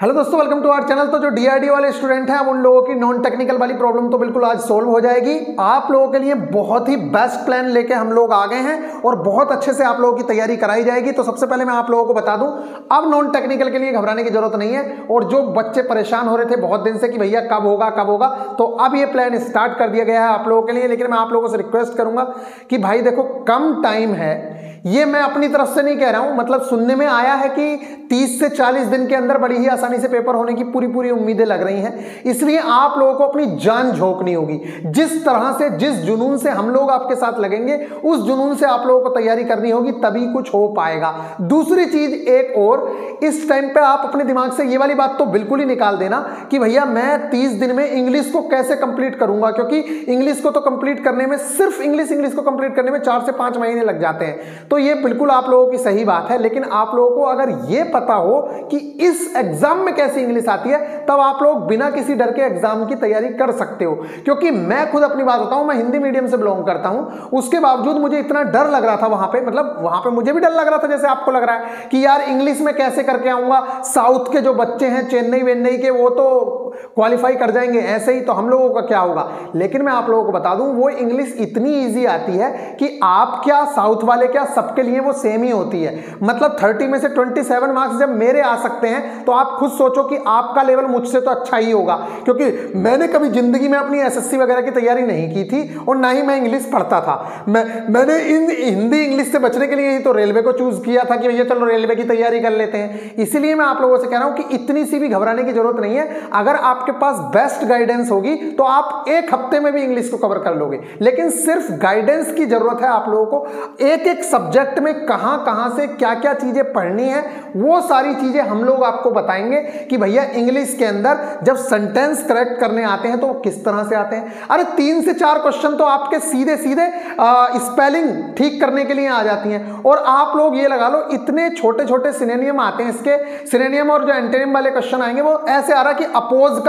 Hello दोस्तों, welcome to our channel. तो जो डीआरडीओ वाले स्टूडेंट हैं, अब उन लोगों की नॉन टेक्निकल वाली प्रॉब्लम तो बिल्कुल आज सोल्व हो जाएगी। आप लोगों के लिए बहुत ही बेस्ट प्लान लेके हम लोग आ गए हैं और बहुत अच्छे से आप लोगों की तैयारी कराई जाएगी। तो सबसे पहले मैं आप लोगों को बता दूं, अब नॉन टेक्निकल के लिए घबराने की जरूरत नहीं है। और जो बच्चे परेशान हो रहे थे बहुत दिन से कि भैया कब होगा, तो अब ये प्लान स्टार्ट कर दिया गया है आप लोगों के लिए। लेकिन मैं आप लोगों से रिक्वेस्ट करूंगा कि भाई देखो, कम टाइम है, ये मैं अपनी तरफ से नहीं कह रहा हूं, मतलब सुनने में आया है कि 30 से 40 दिन के अंदर बड़ी ही आसानी से पेपर होने की पूरी उम्मीदें लग रही हैं। इसलिए आप लोगों को अपनी जान झोंकनी होगी। जिस तरह से, जिस जुनून से हम लोग आपके साथ लगेंगे, उस जुनून से आप लोगों को तैयारी करनी होगी, तभी कुछ हो पाएगा। दूसरी चीज एक और, इस टाइम पे आप अपने दिमाग से ये वाली बात तो बिल्कुल ही निकाल देना कि भैया मैं 30 दिन में इंग्लिश को कैसे कंप्लीट करूंगा, क्योंकि इंग्लिश को तो कंप्लीट करने में, सिर्फ इंग्लिश को कंप्लीट करने में 4 से 5 महीने लग जाते हैं। तो ये बिल्कुल आप लोगों की सही बात है। लेकिन आप लोगों को अगर ये पता हो कि इस एग्जाम में कैसे इंग्लिश आती है, तब आप लोग बिना किसी डर के एग्जाम की तैयारी कर सकते हो। क्योंकि मैं खुद अपनी बात बताऊं, मैं हिंदी मीडियम से बिलोंग करता हूं, उसके बावजूद मुझे इतना डर लग रहा था वहां पे, मतलब वहां पे मुझे भी डर लग रहा था जैसे आपको लग रहा है कि यार इंग्लिश में कैसे करके आऊंगा। साउथ के जो बच्चे हैं, चेन्नई वेन्नई के, वो तो क्वालिफाई कर जाएंगे, ऐसे ही तो हम लोगों का क्या होगा। लेकिन मैं आप लोगों को बता दूं, वो इंग्लिश इतनी ईजी आती है कि आप क्या, साउथ वाले क्या, सबके लिए वो सेम ही होती है। मतलब 30 में से 27 मार्क्स जब मेरे आ सकते हैं, तो आप खुद सोचो कि आपका लेवल मुझसे तो अच्छा ही होगा। क्योंकि मैंने कभी जिंदगी में अपनी एसएससी वगैरह की तैयारी नहीं की थी और ना ही मैं इंग्लिश पढ़ता था। मैंने हिंदी इंग्लिश से बचने के लिए ही तो रेलवे को चूज किया था कि भैया चलो रेलवे की तैयारी कर लेते हैं। इसीलिए मैं आप लोगों से कह रहा हूं कि इतनी सी भी घबराने की जरूरत नहीं है। अगर आपके पास बेस्ट गाइडेंस होगी तो आप एक हफ्ते में भी इंग्लिश को कवर कर लोगे। लेकिन सिर्फ गाइडेंस की जरूरत है आप लोगों को। एक एक सब्जेक्ट में कहां से क्या क्या चीजें पढ़नी है, वो सारी चीजें हम लोग आपको बताएंगे कि भैया इंग्लिश के अंदर जब सेंटेंस करेक्ट करने आते हैं तो वो किस तरह से आते हैं। अरे 3 से 4 क्वेश्चन तो आपके सीधे स्पेलिंग ठीक करने के लिए आ जाती हैं। और आप लोग ये लगा लो, इतने छोटे छोटे सिनोनियम आते हैं इसके। सिनोनियम और जो एंटोनिम वाले क्वेश्चन आएंगे, वो ऐसे आ रहा कि अपोज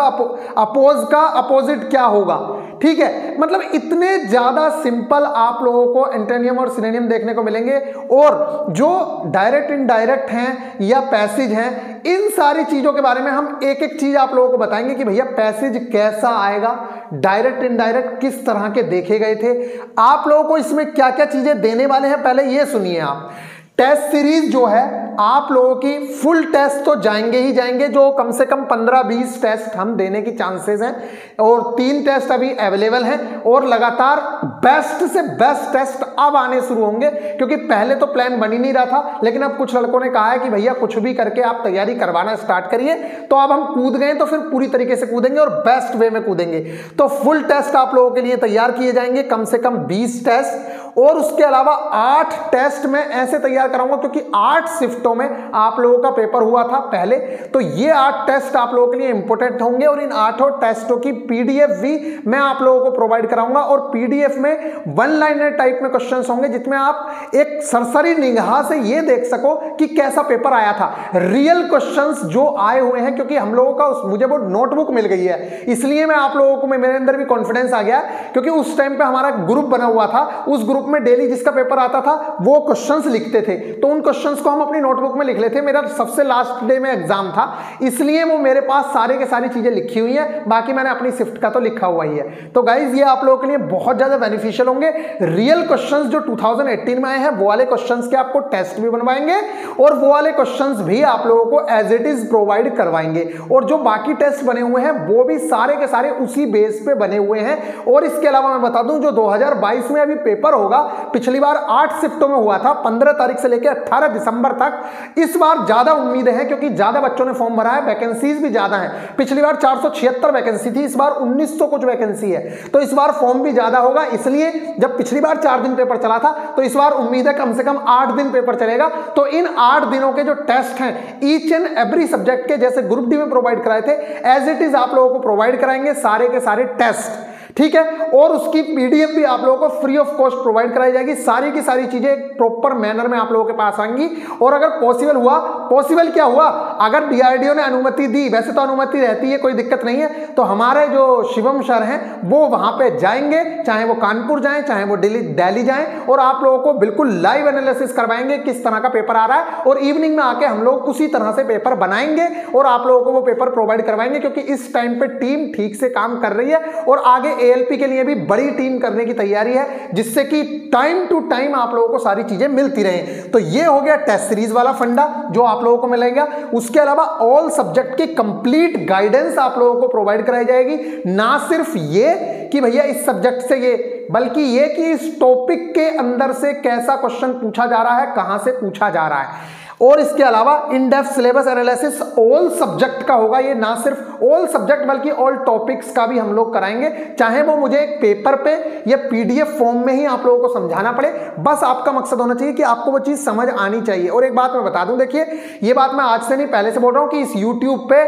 का अपोजिट क्या होगा, ठीक है। मतलब इतने ज्यादा सिंपल आप लोगों को एंटोनियम और सिनोनियम देखने को मिलेंगे। और जो डायरेक्ट इनडायरेक्ट हैं या पैसेज हैं, इन सारी चीजों के बारे में हम एक एक चीज आप लोगों को बताएंगे कि भैया पैसेज कैसा आएगा, डायरेक्ट इनडायरेक्ट किस तरह के देखे गए थे, आप लोगों को इसमें क्या क्या चीजें देने वाले हैं, पहले ये सुनिए आप। टेस्ट सीरीज जो है, आप लोगों की फुल टेस्ट तो जाएंगे ही जाएंगे, जो कम से कम 15-20 टेस्ट हम देने की चांसेस हैं। और 3 टेस्ट अभी अवेलेबल हैं और लगातार बेस्ट से बेस्ट टेस्ट अब आने शुरू होंगे। क्योंकि पहले तो प्लान बन ही नहीं रहा था, लेकिन अब कुछ लड़कों ने कहा है कि भैया कुछ भी करके आप तैयारी करवाना स्टार्ट करिए। तो अब हम कूद गए तो फिर पूरी तरीके से कूदेंगे और बेस्ट वे में कूदेंगे। तो फुल टेस्ट आप लोगों के लिए तैयार किए जाएंगे, कम से कम 20 टेस्ट। और उसके अलावा 8 टेस्ट में ऐसे तैयार कराऊंगा, क्योंकि 8 शिफ्टों में आप लोगों का पेपर हुआ था पहले। तो ये 8 टेस्ट आप लोगों के लिए इंपॉर्टेंट होंगे और इन 8 टेस्टों की पीडीएफ भी मैं आप लोगों को प्रोवाइड कराऊंगा। और पीडीएफ में 1 लाइनर टाइप में क्वेश्चंस होंगे, जिसमें आप एक सरसरी निगाह से ये देख सको कि कैसा पेपर आया था, रियल क्वेश्चंस जो आए हुए हैं। क्योंकि हम लोगों का मुझे वो नोटबुक मिल गई है, इसलिए मैं आप लोगों को, मेरे अंदर भी कॉन्फिडेंस आ गया। क्योंकि उस टाइम पे हमारा ग्रुप बना हुआ था, उस ग्रुप में डेली जिसका पेपर आता था वो क्वेश्चंस लिखते थे। तो उन क्वेश्चंस को हम अपनी नोटबुक में लिख लेते थे। मेरा सबसे लास्ट डे में एग्जाम था, इसलिए वो मेरे पास सारे के सारी चीजें लिखी हुई हैं। बाकी मैंने अपनी शिफ्ट का तो लिखा हुआ ही है। तो गाइज, ये आप लोगों के लिए बहुत ज्यादा बेनिफिशियल होंगे। रियल क्वेश्चंस जो 2018 में आए हैं, वो वाले क्वेश्चंस के आपको टेस्ट भी बनवाएंगे और वो वाले क्वेश्चंस भी आप लोगों को एज इट इज प्रोवाइड करवाएंगे। और जो बाकी टेस्ट बने हुए हैं, वो भी सारे के सारे उसी बेस पे बने हुए हैं। और इसके अलावा मैं बता दूं, जो 2022 में अभी पेपर होगा, पिछली बार 8 शिफ्टों में हुआ था, 15 तारीख से लेकर 18 दिसंबर तक। इस बार ज्यादा उम्मीदें हैं, क्योंकि ज्यादा बच्चों ने फॉर्म भरा है, वैकेंसीज भी ज्यादा हैं। पिछली बार 476 वैकेंसी थी, इस बार 1900 कुछ वैकेंसी है। तो इस बार फॉर्म भी ज्यादा होगा। इसलिए जब पिछली बार 4 दिन पेपर चला था, तो इस बार उम्मीद है कम से कम 8 दिन पेपर चलेगा। तो इन 8 दिनों के जो टेस्ट हैं, ईच एंड एवरी सब्जेक्ट के, जैसे ग्रुप डी में प्रोवाइड कराए थे, एज इट इज आप लोगों को प्रोवाइड कराएंगे सारे के सारे टेस्ट। ठीक है, और उसकी पीडीएफ भी आप लोगों को फ्री ऑफ कॉस्ट प्रोवाइड कराई जाएगी। सारी की सारी चीजें प्रॉपर मैनर में आप लोगों के पास आएंगी। और अगर पॉसिबल हुआ, पॉसिबल क्या हुआ, अगर डीआरडीओ ने अनुमति दी, वैसे तो अनुमति रहती है, कोई दिक्कत नहीं है, तो हमारे जो शिवम सर हैं वो वहां पे जाएंगे, चाहे वो कानपुर जाएं, चाहे वो दिल्ली जाएं, और आप लोगों को बिल्कुल लाइव एनालिसिस करवाएंगे किस तरह का पेपर आ रहा है, और इवनिंग में आके हम लोग उसी तरह से पेपर बनाएंगे और आप लोगों को वो पेपर प्रोवाइड करवाएंगे। क्योंकि इस टाइम पे टीम ठीक से काम कर रही है और आगे एएलपी के लिए भी बड़ी टीम करने की तैयारी है, जिससे कि टाइम टू टाइम आप लोगों को सारी चीजें मिलती रहे। तो ये हो गया टेस्ट सीरीज वाला फंडा जो आप लोगों को मिलेगा। उसके अलावा ऑल सब्जेक्ट की कंप्लीट गाइडेंस आप लोगों को प्रोवाइड कराई जाएगी। ना सिर्फ ये कि भैया इस सब्जेक्ट से ये, बल्कि ये कि इस टॉपिक के अंदर से कैसा क्वेश्चन पूछा जा रहा है, कहां से पूछा जा रहा है। और इसके अलावा in depth syllabus analysis all subject का होगा। ये ना सिर्फ ऑल सब्जेक्ट बल्कि ऑल टॉपिक्स का भी हम लोग कराएंगे, चाहे वो मुझे एक पेपर पे या पीडीएफ फॉर्म में ही आप लोगों को समझाना पड़े। बस आपका मकसद होना चाहिए कि आपको वो चीज समझ आनी चाहिए। और एक बात मैं बता दूं, देखिए ये बात मैं आज से नहीं पहले से बोल रहा हूं कि इस यूट्यूब पे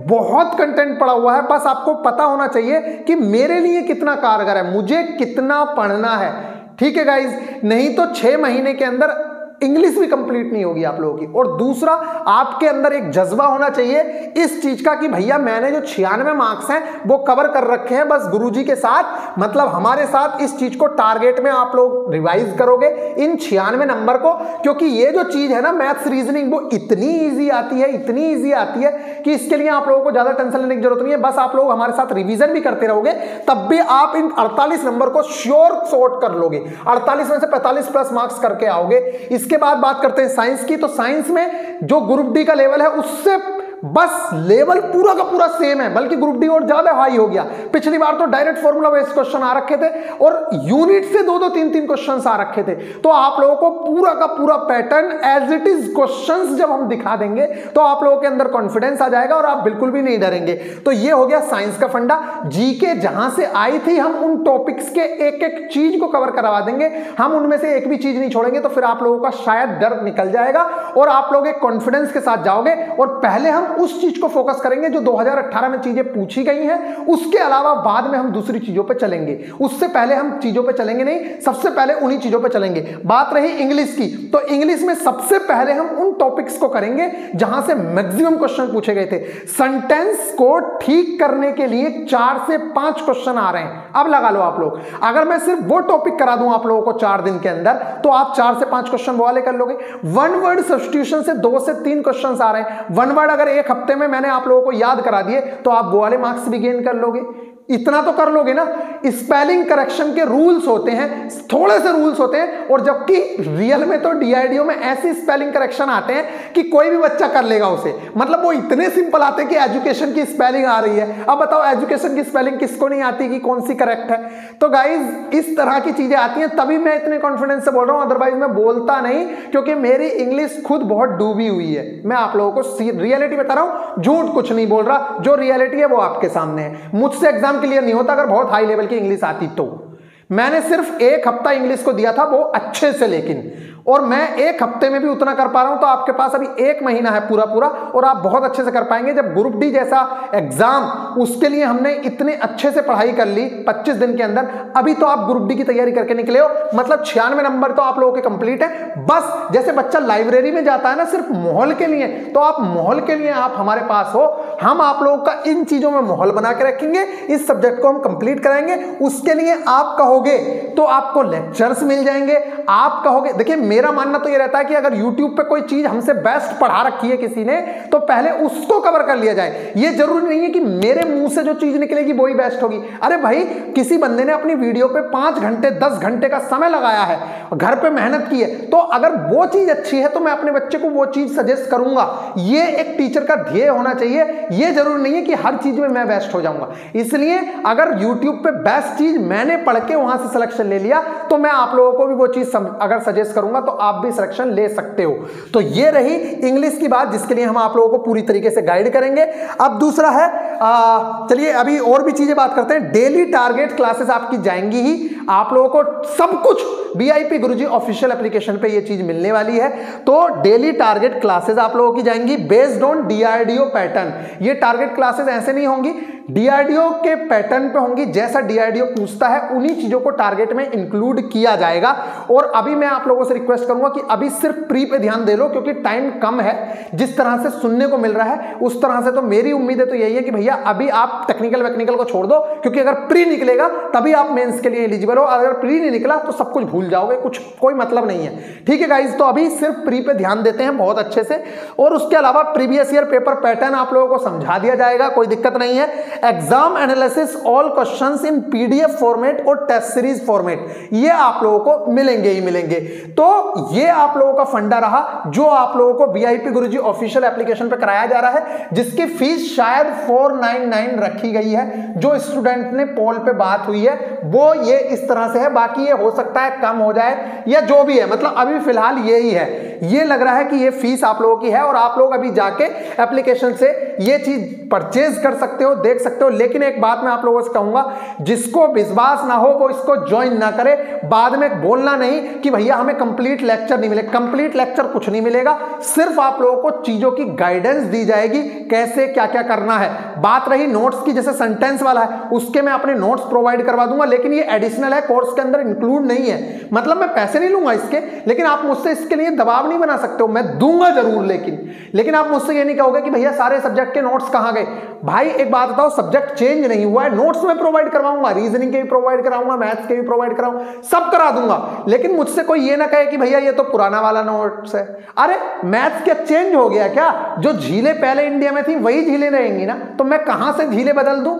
बहुत कंटेंट पड़ा हुआ है। बस आपको पता होना चाहिए कि मेरे लिए कितना कारगर है, मुझे कितना पढ़ना है। ठीक है गाइज, नहीं तो 6 महीने के अंदर इंग्लिश भी कंप्लीट नहीं होगी आप लोगों की। और दूसरा, आपके अंदर एक जज्बा होना चाहिए इस चीज का कि भैया मैंने जो 96 मार्क्स हैं वो कवर कर रखे हैं, बस गुरुजी के साथ, मतलब हमारे साथ इस चीज को टारगेट में आप लोग रिवाइज करोगे इन 96 नंबर को। क्योंकि ये जो चीज है ना मैथ्स रीजनिंग, वो इतनी ईजी आती है, इतनी ईजी आती है कि इसके लिए आप लोगों को ज्यादा टेंशन लेने की जरूरत नहीं है। बस आप लोग हमारे साथ रिवीजन भी करते रहोगे, तब भी आप इन 48 नंबर को श्योर सॉर्ट कर लोगे। 48 में से 45 प्लस मार्क्स करके आओगे। इसके बाद बात करते हैं साइंस की। तो साइंस में जो ग्रुप डी का लेवल है उससे बस लेवल पूरा का पूरा सेम है, बल्कि ग्रुप डी और ज्यादा हाई हो गया। पिछली बार तो डायरेक्ट फॉर्मूला बेस्ड क्वेश्चन आ रखे थे और यूनिट से 2-2 3-3 क्वेश्चंस आ रखे थे। तो आप लोगों को पूरा का पूरा pattern as it is questions जब हम दिखा देंगे तो आप लोगों के अंदर कॉन्फिडेंस आ जाएगा और आप बिल्कुल भी नहीं डरेंगे। तो ये हो गया साइंस का फंडा। जीके जहां से आई थी हम उन टॉपिक्स के एक एक चीज को कवर करवा देंगे, हम उनमें से एक भी चीज नहीं छोड़ेंगे। तो फिर आप लोगों का शायद डर निकल जाएगा और आप लोग एक कॉन्फिडेंस के साथ जाओगे। और पहले हम उस चीज को फोकस करेंगे जो 2018 में चीजें पूछी गई हैं, उसके अलावा बाद में हम दूसरी चीजों पे चलेंगे। उससे पहले हम चीजों पे चलेंगे नहीं, सबसे पहले उन्हीं चीजों पे चलेंगे। बात रही इंग्लिश की, तो इंग्लिश में सबसे पहले हम उन टॉपिक्स को करेंगे जहां से मैक्सिमम क्वेश्चन पूछे गए थे। सेंटेंस को ठीक करने के लिए 4 से 5 क्वेश्चन आ रहे हैं। अब लगा लो आप लोग, अगर मैं सिर्फ वो टॉपिक करा दूं आप लोगों को 4 दिन के अंदर, तो आप 4 से 5 क्वेश्चन वो वाले कर लोगे। वन वर्ड सब्स्टिट्यूशन से 2 से 3 क्वेश्चन आ रहे हैं। वन वर्ड अगर एक हफ्ते में मैंने आप लोगों को याद करा दिए तो आप वो वाले मार्क्स भी गेन कर लोगे। इतना तो कर लोगे ना। स्पेलिंग करेक्शन के रूल्स होते हैं, थोड़े से रूल्स होते हैं, और जबकि रियल में तो डीआईडीओ में ऐसे स्पेलिंग करेक्शन आते हैं कि कोई भी बच्चा कर लेगा उसे। मतलब वो इतने सिंपल आते हैं कि एजुकेशन की स्पेलिंग आ रही है। अब बताओ एजुकेशन की स्पेलिंग किसको नहीं आती कि कौन सी करेक्ट है। तो गाइज इस तरह की चीजें आती हैं, तभी मैं इतने कॉन्फिडेंस से बोल रहा हूं, अदरवाइज मैं बोलता नहीं, क्योंकि मेरी इंग्लिश खुद बहुत डूबी हुई है। मैं आप लोगों को रियलिटी बता रहा हूं, झूठ कुछ नहीं बोल रहा। जो रियलिटी है वो आपके सामने है। मुझसे एग्जाम क्लियर नहीं होता अगर बहुत हाई लेवल की इंग्लिश आती तो। मैंने सिर्फ 1 हफ्ता इंग्लिश को दिया था, वो अच्छे से, लेकिन और मैं 1 हफ्ते में भी उतना कर पा रहा हूं। तो आपके पास अभी 1 महीना है पूरा पूरा, और आप बहुत अच्छे से कर पाएंगे। जब ग्रुप डी जैसा एग्जाम, उसके लिए हमने इतने अच्छे से पढ़ाई कर ली 25 दिन के अंदर। अभी तो आप ग्रुप डी की तैयारी करके निकले हो, मतलब 96 नंबर तो आप लोगों के कंप्लीट है। बस जैसे बच्चा लाइब्रेरी में जाता है ना सिर्फ माहौल के लिए, तो आप माहौल के लिए आप हमारे पास हो। हम आप लोगों का इन चीजों में माहौल बना के रखेंगे, इस सब्जेक्ट को हम कंप्लीट कराएंगे। उसके लिए आप कहोगे तो आपको लेक्चर्स मिल जाएंगे। आप कहोगे, देखिए मेरा मानना तो ये रहता है कि अगर YouTube पे कोई चीज हमसे बेस्ट पढ़ा रखी है किसी ने, तो पहले उसको कवर कर लिया जाए। ये जरूरी नहीं है कि मेरे मुंह से जो चीज निकलेगी वही बेस्ट होगी। अरे भाई, किसी बंदे ने अपनी वीडियो पे 5 घंटे 10 घंटे का समय लगाया है, घर पे मेहनत की है, तो अगर वो चीज अच्छी है तो मैं अपने बच्चे को वो चीज सजेस्ट करूंगा। ये एक टीचर का ध्येय होना चाहिए। ये जरूरी नहीं है कि हर चीज में मैं बेस्ट हो जाऊंगा। इसलिए अगर YouTube पे बेस्ट चीज मैंने पढ़ के वहां से सिलेक्शन ले लिया, तो मैं आप लोगों को भी वो चीज अगर सजेस्ट करूंगा तो आप भी सिलेक्शन ले सकते हो। तो ये रही इंग्लिश की बात, जिसके लिए हम आप लोगों को पूरी तरीके से गाइड करेंगे। अब दूसरा है, चलिए अभी और भी चीजें बात करते हैं। डेली टारगेट क्लासेस आपकी जाएंगी ही। आप लोगों को सब कुछ VIP गुरुजी ऑफिशियल एप्लीकेशन पे ये चीज मिलने वाली है। तो डेली टारगेट क्लासेस आप लोगों की जाएंगी बेस्ड ऑन DRDO पैटर्न। ये टारगेट क्लासेस ऐसे नहीं होंगी, DRDO के पैटर्न पे होंगी। जैसा DRDO पूछता है उन्हीं चीजों को टारगेट में इंक्लूड किया जाएगा। और अभी मैं आप लोगों से रिक्वेस्ट करूंगा कि अभी सिर्फ प्री पे ध्यान दे लो, क्योंकि टाइम कम है। जिस तरह से सुनने को मिल रहा है उस तरह से तो मेरी उम्मीद है तो यही है कि भैया अभी आप टेक्निकल वेक्निकल को छोड़ दो, क्योंकि अगर प्री निकलेगा तभी आप मेंस के लिए एलिजिबल हो। अगर प्री नहीं निकला तो सब कुछ भूल जाओगे, कुछ कोई मतलब नहीं है। ठीक है गाइज, तो अभी सिर्फ प्री पे ध्यान देते हैं बहुत अच्छे से। और उसके अलावा प्रीवियस ईयर पेपर पैटर्न आप लोगों को समझा दिया जाएगा, कोई दिक्कत नहीं है। Exam analysis all questions in PDF format और टेस्ट सीरीज फॉर्मेट, ये आप लोगों को मिलेंगे ही मिलेंगे। तो ये आप लोगों का फंडा रहा जो आप लोगों को VIP गुरुजी ऑफिशियल एप्लीकेशन पे कराया जा रहा है, जिसकी फीस शायद 499 रखी गई है। जो स्टूडेंट ने पोल पे बात हुई है वो ये इस तरह से है, बाकी ये हो सकता है कम हो जाए या जो भी है, मतलब अभी फिलहाल यही है। ये लग रहा है कि ये फीस आप लोगों की है और आप लोग अभी जाके एप्लीकेशन से ये चीज परचेज कर सकते हो, देख सकते हो। लेकिन एक बात मैं आप लोगों से कहूंगा, जिसको विश्वास ना हो वो इसको ज्वाइन ना करे। बाद में बोलना नहीं कि भैया हमें कंप्लीट लेक्चर नहीं मिले। कंप्लीट लेक्चर कुछ नहीं मिलेगा, सिर्फ आप लोगों को चीजों की गाइडेंस दी जाएगी, कैसे क्या क्या करना है। बात रही नोट्स की, जैसे सेंटेंस वाला है उसके मैं अपने नोट्स प्रोवाइड करवा दूंगा, लेकिन ये एडिशनल है, कोर्स के अंदर इंक्लूड नहीं है। मतलब मैं पैसे नहीं लूंगा इसके, लेकिन आप मुझसे इसके लिए दबाव नहीं बना सकते हो। मैं दूंगा जरूर, लेकिन आप मुझसे ये नहीं कहोगे कि भैया सारे सब्जेक्ट के नोट्स कहां गए। भाई एक बात बताओ, सब्जेक्ट चेंज नहीं हुआ है, नोट्स में प्रोवाइड करवाऊंगा, रीजनिंग के भी प्रोवाइड कराऊंगा, मैथ्स के भी प्रोवाइड कराऊंगा, सब करा दूंगा। लेकिन मुझसे कोई ये ना कहे कि भैया ये तो पुराना वाला नोट्स है। अरे मैथ्स क्या चेंज हो गया क्या? जो झीलें पहले इंडिया में थी वही झीलें रहेंगी ना, तो मैं कहां से झीलें बदल दूं?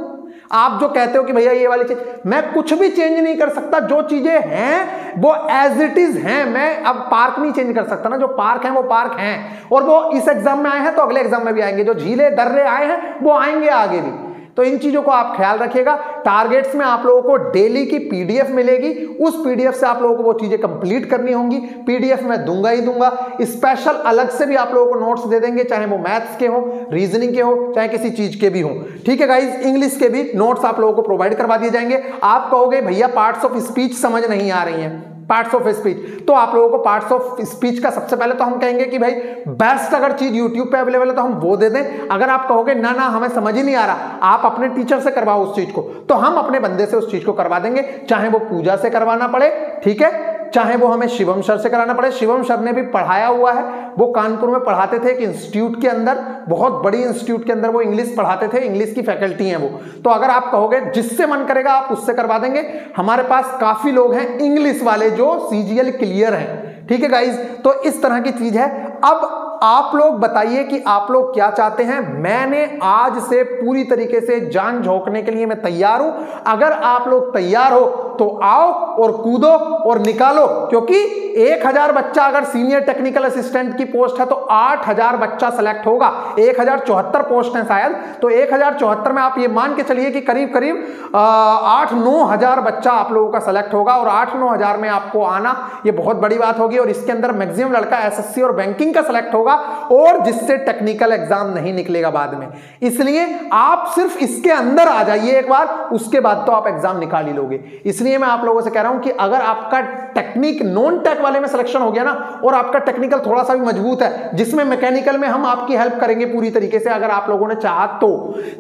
आप जो कहते हो कि भैया ये वाली चीज, मैं कुछ भी चेंज नहीं कर सकता। जो चीजें हैं वो एज इट इज हैं। मैं अब पार्क नहीं चेंज कर सकता ना, जो पार्क हैं वो पार्क हैं, और वो इस एग्जाम में आए हैं तो अगले एग्जाम में भी आएंगे। जो झीलें दर्रे आए हैं वो आएंगे आगे भी। तो इन चीजों को आप ख्याल रखिएगा। टारगेट्स में आप लोगों को डेली की PDF मिलेगी, उस PDF से आप लोगों को वो चीजें कंप्लीट करनी होंगी। PDF मैं दूंगा ही दूंगा। स्पेशल अलग से भी आप लोगों को नोट्स दे देंगे, चाहे वो मैथ्स के हो, रीजनिंग के हो, चाहे किसी चीज के भी हो। ठीक है गाइज, इंग्लिश के भी नोट्स आप लोगों को प्रोवाइड करवा दिए जाएंगे। आप कहोगे भैया पार्ट्स ऑफ स्पीच समझ नहीं आ रही हैं, पार्ट्स ऑफ स्पीच, तो आप लोगों को पार्ट्स ऑफ स्पीच का सबसे पहले तो हम कहेंगे कि भाई बेस्ट अगर चीज YouTube पे अवेलेबल है तो हम वो दे दें। अगर आप कहोगे ना ना हमें समझ ही नहीं आ रहा, आप अपने टीचर से करवाओ उस चीज को, तो हम अपने बंदे से उस चीज को करवा देंगे, चाहे वो पूजा से करवाना पड़े, ठीक है, चाहे वो हमें शिवम सर से कराना पड़े। शिवम सर ने भी पढ़ाया हुआ है, वो कानपुर में पढ़ाते थे एक इंस्टीट्यूट के अंदर, बहुत बड़ी इंस्टीट्यूट के अंदर वो इंग्लिश पढ़ाते थे, इंग्लिश की फैकल्टी हैं वो। तो अगर आप कहोगे जिससे मन करेगा आप उससे करवा देंगे। हमारे पास काफी लोग हैं इंग्लिश वाले जो CGL क्लियर हैं। ठीक है गाइज, तो इस तरह की चीज है। अब आप लोग बताइए कि आप लोग क्या चाहते हैं। मैंने आज से पूरी तरीके से जान झोंकने के लिए मैं तैयार हूं। अगर आप लोग तैयार हो तो आओ और कूदो और निकालो, क्योंकि 1000 बच्चा अगर सीनियर टेक्निकल असिस्टेंट की पोस्ट है तो 8000 बच्चा सेलेक्ट होगा। 1074 पोस्ट है शायद, तो 1074 में आप ये मान के चलिए कि करीब करीब 8-9 हजार बच्चा आप लोगों का सेलेक्ट होगा। और 8-9 हजार में आपको आना ये बहुत बड़ी बात होगी। और इसके अंदर मैक्सिमम लड़का SSC और बैंकिंग का सेलेक्ट होगा, और जिससे टेक्निकल एग्जाम नहीं निकलेगा बाद में। इसलिए आप सिर्फ इसके अंदर आ जाइए एक बार, उसके बाद तो आप एग्जाम निकाल ही लोगे। इसलिए मैं आप लोगों से कह रहा हूं कि अगर आपका टेक्निक नॉन टेक वाले में सिलेक्शन हो गया ना, और आपका टेक्निकल थोड़ा सा भी मजबूत है, जिसमें मैकेनिकल में हम आपकी हेल्प करेंगे पूरी तरीके से, अगर आप लोगों ने चाहा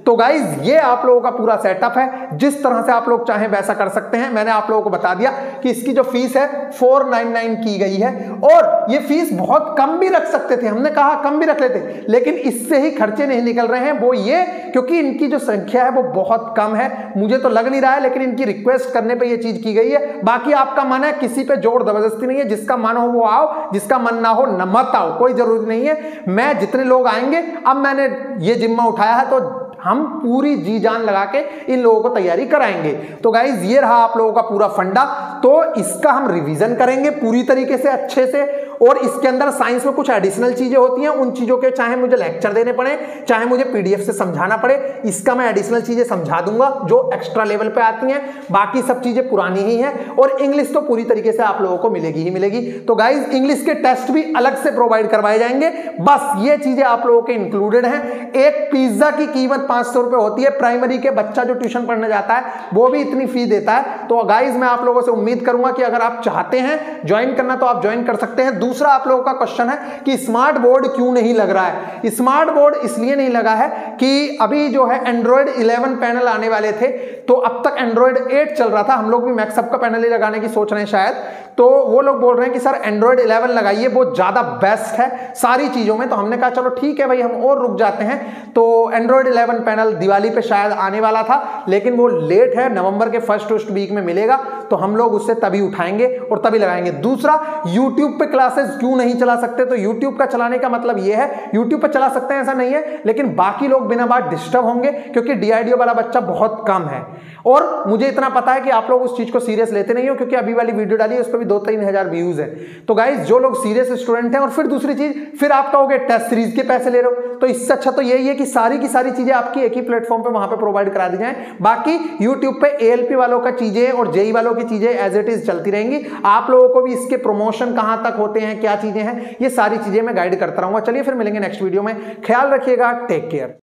तो गाइज ये आप लोगों का पूरा सेटअप है। जिस तरह से आप लोग चाहें वैसा कर सकते हैं। मैंने आप लोगों को बता दिया कि इसकी जो फीस है 499 की गई है, और ये फीस बहुत कम भी रख सकते थे, हमने कहा कम भी रख लेते, लेकिन इससे ही खर्चे नहीं निकल रहे हैं। वो ये क्योंकि इनकी जो संख्या है वो बहुत कम है, मुझे तो लग नहीं रहा है, लेकिन इनकी रिक्वेस्ट करने पे ये चीज की गई है। बाकी आपका मन है, किसी पे जोर जबरदस्ती नहीं है, जिसका मन हो वो आओ, जिसका मन ना हो न मत आओ, कोई जरूरी नहीं है। मैं जितने लोग आएंगे, अब मैंने ये जिम्मा उठाया है तो हम पूरी जी जान लगा के इन लोगों को तैयारी कराएंगे। तो गाइज ये रहा आप लोगों का पूरा फंडा, तो इसका हम रिवीजन करेंगे पूरी तरीके से अच्छे से, और इसके अंदर साइंस में कुछ एडिशनल चीजें होती हैं, उन चीजों के चाहे मुझे लेक्चर देने पड़े, चाहे मुझे पीडीएफ से समझाना पड़े, इसका मैं एडिशनल चीजें समझा दूंगा जो एक्स्ट्रा लेवल पे आती हैं। बाकी सब चीजें पुरानी ही हैं और इंग्लिश तो पूरी तरीके से आप लोगों को मिलेगी ही मिलेगी। तो गाइज इंग्लिश के टेस्ट भी अलग से प्रोवाइड करवाए जाएंगे। बस ये चीजें आप लोगों के इंक्लूडेड हैं। एक पिज्जा की कीमत 500 रुपए होती है, प्राइमरी के बच्चा जो ट्यूशन पढ़ने जाता है वो भी इतनी फी देता है। तो गाइज मैं आप लोगों से उम्मीद करूंगा कि अगर आप चाहते हैं ज्वाइन करना तो आप ज्वाइन कर सकते हैं। दूसरा आप लोगों का क्वेश्चन है कि स्मार्ट बोर्ड क्यों नहीं लग रहा है। स्मार्ट बोर्ड इसलिए नहीं लगा है कि अभी जो है एंड्रॉइड 11 पैनल आने वाले थे, तो अब तक एंड्रॉइड 8 चल रहा था। हम लोग भी मैक्सअप का पैनल ही लगाने की सोच रहे हैं शायद, तो वो लोग बोल रहे हैं कि सर एंड्रॉइड 11 लगाइए, वो ज्यादा बेस्ट है सारी चीजों में। तो हमने कहा चलो ठीक है भाई, हम और रुक जाते हैं। तो एंड्रॉइड 11 पैनल दिवाली पे शायद आने वाला था, लेकिन वो लेट है, नवंबर के फर्स्ट वीक में मिलेगा, तो हम लोग उससे तभी उठाएंगे और तभी लगाएंगे। दूसरा, यूट्यूब पे क्लासेस क्यों नहीं चला सकते? तो यूट्यूब का चलाने का मतलब ये है, यूट्यूब पे चला सकते हैं ऐसा नहीं है, लेकिन बाकी लोग बिना बात डिस्टर्ब होंगे क्योंकि डीआईडीओ वाला बच्चा बहुत कम है। और मुझे इतना पता है कि आप लोग उस चीज को सीरियस लेते नहीं हो, क्योंकि अभी वाली वीडियो डाली है उस पर भी 2-3 हजार व्यूज है। तो गाइज जो लोग सीरियस स्टूडेंट हैं, और फिर दूसरी चीज, फिर आप कहोगे टेस्ट सीरीज के पैसे ले रहे हो, तो इससे अच्छा तो यही है कि सारी की सारी चीजें आपकी एक ही प्लेटफॉर्म पे वहां पे प्रोवाइड करा दी जाए। बाकी यूट्यूब पे एएलपी वालों का चीजें और जेई वालों की चीजें एज इट इज चलती रहेंगी। आप लोगों को भी इसके प्रमोशन कहां तक होते हैं, क्या चीजें हैं, ये सारी चीजें मैं गाइड करता रहूंगा। चलिए फिर मिलेंगे नेक्स्ट वीडियो में, ख्याल रखिएगा, टेक केयर।